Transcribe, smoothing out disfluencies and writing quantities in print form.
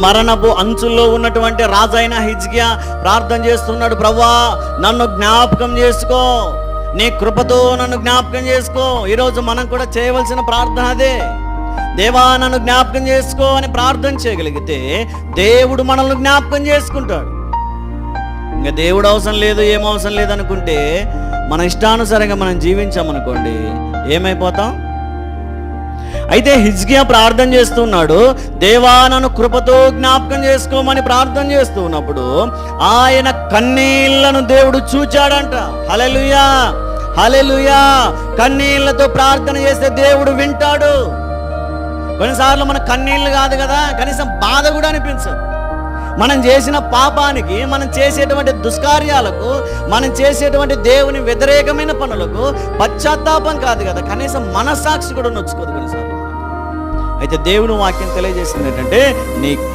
మరణపు అంచుల్లో ఉన్నటువంటి రాజైన హిజ్కియా ప్రార్థన చేస్తున్నాడు, ప్రభువా నన్ను జ్ఞాపకం చేసుకో, నీ కృపతో నన్ను జ్ఞాపకం చేసుకో. ఈరోజు మనం కూడా చేయవలసిన ప్రార్థన అదే. దేవా నన్ను జ్ఞాపకం చేసుకో అని ప్రార్థన చేయగలిగితే దేవుడు మనల్ని జ్ఞాపకం చేసుకుంటాడు. ఇంకా దేవుడు అవసరం లేదు, ఏం అవసరం లేదనుకుంటే మన ఇష్టానుసారంగా మనం జీవించామనుకోండి, ఏమైపోతాం? అయితే హిజ్కియా ప్రార్థన చేస్తున్నాడు, దేవా నన్ను కృపతో జ్ఞాపకం చేసుకోమని ప్రార్థన చేస్తూ ఉన్నప్పుడు ఆయన కన్నీళ్లను దేవుడు చూచాడంట. హల్లెలూయా, హల్లెలూయా. కన్నీళ్లతో ప్రార్థన చేస్తే దేవుడు వింటాడు. కొన్నిసార్లు మన కన్నీళ్ళు కాదు కదా, కనీసం బాధ కూడా అనిపించదు. మనం చేసిన పాపానికి, మనం చేసేటువంటి దుష్కార్యాలకు, మనం చేసేటువంటి దేవుని వ్యతిరేకమైన పనులకు పశ్చాత్తాపం కాదు కదా, కనీసం మనస్సాక్షి కూడా నొచ్చుకోదు కొన్నిసార్లు. అయితే దేవుని వాక్యం తెలియజేసింది ఏంటంటే, నీ